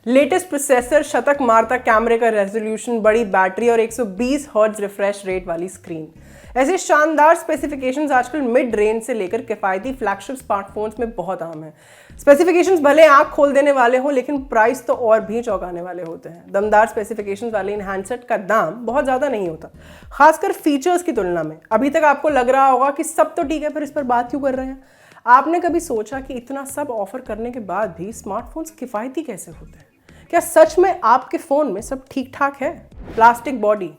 Latest processor, शतक मारता कैमरे का रेजोल्यूशन, बड़ी बैटरी और 120 हर्ट्ज रिफ्रेश रेट वाली स्क्रीन। ऐसे शानदार स्पेसिफिकेशंस आजकल मिड रेंज से लेकर किफायती फ्लैगशिप स्मार्टफोन्स में बहुत आम है। स्पेसिफिकेशंस भले आंख खोल देने वाले हो, लेकिन प्राइस तो और भी चौंकाने वाले होते हैं। दमदार स्पेसिफिकेशंस वाले इन हैंडसेट का दाम बहुत ज़्यादा नहीं होता, खासकर फीचर्स की तुलना में। अभी तक आपको लग रहा होगा कि सब तो ठीक है, फिर इस पर बात क्यों कर रहे हैं। आपने कभी सोचा कि इतना सब ऑफर करने के बाद भी स्मार्टफोन्स किफायती कैसे होते हैं? क्या सच में आपके फ़ोन में सब ठीक ठाक है? प्लास्टिक बॉडी,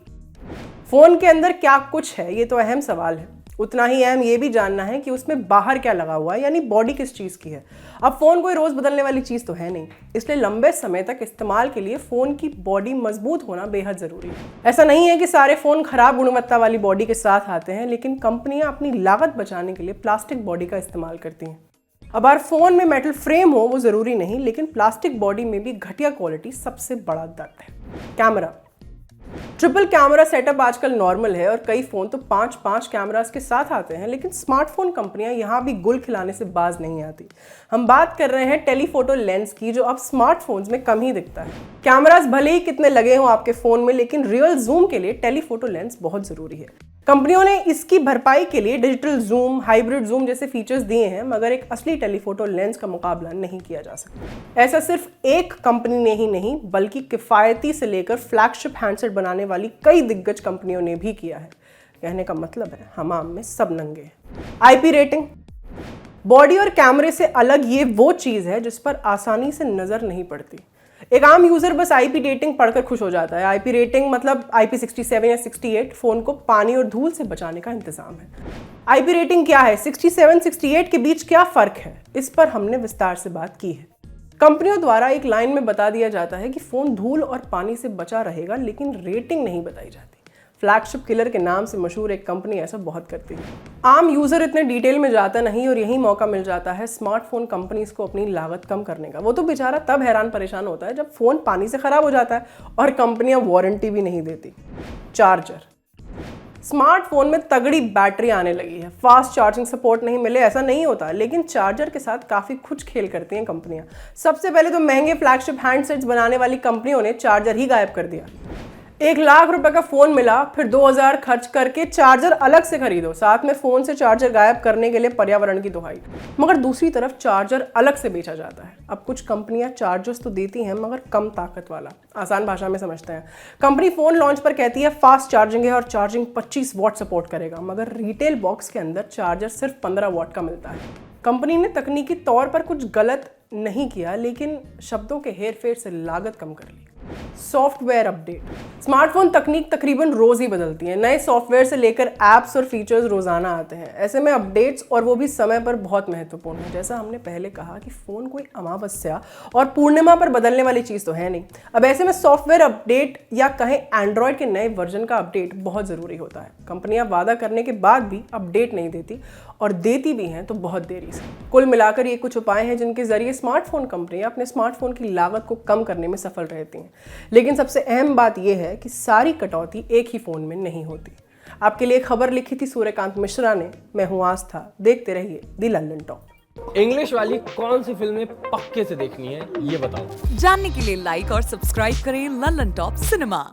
फ़ोन के अंदर क्या कुछ है, ये तो अहम सवाल है। उतना ही अहम ये भी जानना है कि उसमें बाहर क्या लगा हुआ है, यानी बॉडी किस चीज़ की है। अब फ़ोन कोई रोज़ बदलने वाली चीज़ तो है नहीं, इसलिए लंबे समय तक इस्तेमाल के लिए फ़ोन की बॉडी मजबूत होना बेहद ज़रूरी है। ऐसा नहीं है कि सारे फ़ोन खराब गुणवत्ता वाली बॉडी के साथ आते हैं, लेकिन कंपनियां अपनी लागत बचाने के लिए प्लास्टिक बॉडी का इस्तेमाल करती हैं। अब हर फ़ोन में मेटल फ्रेम हो वो ज़रूरी नहीं, लेकिन प्लास्टिक बॉडी में भी घटिया क्वालिटी सबसे बड़ा दर्द है। कैमरा, ट्रिपल कैमरा सेटअप आजकल नॉर्मल है और कई फ़ोन तो 5-5 कैमरास के साथ आते हैं, लेकिन स्मार्टफोन कंपनियां यहां भी गुल खिलाने से बाज नहीं आती। हम बात कर रहे हैं टेलीफोटो लेंस की, जो अब स्मार्टफोन्स में कम ही दिखता है। कैमरास भले ही कितने लगे हों आपके फ़ोन में, लेकिन रियल जूम के लिए टेलीफोटो लेंस बहुत ज़रूरी है। कंपनियों ने इसकी भरपाई के लिए डिजिटल जूम, हाइब्रिड जूम जैसे फीचर्स दिए हैं, मगर एक असली टेलीफोटो लेंस का मुकाबला नहीं किया जा सकता। ऐसा सिर्फ एक कंपनी ने ही नहीं, बल्कि किफ़ायती से लेकर फ्लैगशिप हैंडसेट बनाने वाली कई दिग्गज कंपनियों ने भी किया है। कहने का मतलब है हमाम में सब नंगे हैं। आईपी रेटिंग, बॉडी और कैमरे से अलग ये वो चीज़ है जिस पर आसानी से नज़र नहीं पड़ती। एक आम यूज़र बस आईपी रेटिंग पढ़कर खुश हो जाता है। आईपी रेटिंग मतलब IP67 या 68, फ़ोन को पानी और धूल से बचाने का इंतज़ाम है। आईपी रेटिंग क्या है, 67-68 के बीच क्या फ़र्क है, इस पर हमने विस्तार से बात की है। कंपनियों द्वारा एक लाइन में बता दिया जाता है कि फ़ोन धूल और पानी से बचा रहेगा, लेकिन रेटिंग नहीं बताई जाती। फ्लैगशिप किलर के नाम से मशहूर एक कंपनी ऐसा बहुत करती है। आम यूज़र इतने डिटेल में जाता नहीं, और यही मौका मिल जाता है स्मार्टफोन कंपनीज को अपनी लागत कम करने का। वो तो बेचारा तब हैरान परेशान होता है जब फ़ोन पानी से ख़राब हो जाता है और कंपनियां वारंटी भी नहीं देती। चार्जर, स्मार्टफोन में तगड़ी बैटरी आने लगी है। फास्ट चार्जिंग सपोर्ट नहीं मिले ऐसा नहीं होता, लेकिन चार्जर के साथ काफ़ी कुछ खेल करती हैं कंपनियां। सबसे पहले तो महंगे फ्लैगशिप हैंडसेट्स बनाने वाली कंपनियों ने चार्जर ही गायब कर दिया। 1 लाख रुपए का फ़ोन मिला, फिर 2000 खर्च करके चार्जर अलग से खरीदो, साथ में फ़ोन से चार्जर गायब करने के लिए पर्यावरण की दुहाई। मगर दूसरी तरफ चार्जर अलग से बेचा जाता है। अब कुछ कंपनियां चार्जर्स तो देती हैं, मगर कम ताकत वाला। आसान भाषा में समझते हैं, कंपनी फ़ोन लॉन्च पर कहती है फास्ट चार्जिंग है और चार्जिंग 25 वॉट सपोर्ट करेगा, मगर रिटेल बॉक्स के अंदर चार्जर सिर्फ 15 वॉट का मिलता है। कंपनी ने तकनीकी तौर पर कुछ गलत नहीं किया, लेकिन शब्दों के हेर फेर से लागत कम कर ली। सॉफ्टवेयर अपडेट, स्मार्टफोन तकनीक तकरीबन रोज ही बदलती है। नए सॉफ्टवेयर से लेकर ऐप्स और फीचर्स रोजाना आते हैं। ऐसे में अपडेट्स, और वो भी समय पर, बहुत महत्वपूर्ण है। जैसा हमने पहले कहा कि फ़ोन कोई अमावस्या और पूर्णिमा पर बदलने वाली चीज़ तो है नहीं। अब ऐसे में सॉफ्टवेयर अपडेट या कहें एंड्रॉयड के नए वर्जन का अपडेट बहुत ज़रूरी होता है। कंपनियां वादा करने के बाद भी अपडेट नहीं देती, और देती भी हैं तो बहुत देरी से। कुल मिलाकर ये कुछ उपाय हैं जिनके जरिए स्मार्टफोन कंपनियां अपने स्मार्टफोन की लागत को कम करने में सफल रहती हैं। लेकिन सबसे अहम बात यह है कि सारी कटौती एक ही फ़ोन में नहीं होती। आपके लिए खबर लिखी थी सूर्यकांत मिश्रा ने। मैं हूँ आस्था। देखते रहिए दी लंदन टॉप। इंग्लिश वाली कौन सी फिल्में पक्के से देखनी है ये बताओ। जानने के लिए लाइक और सब्सक्राइब करें लंदन टॉप सिनेमा।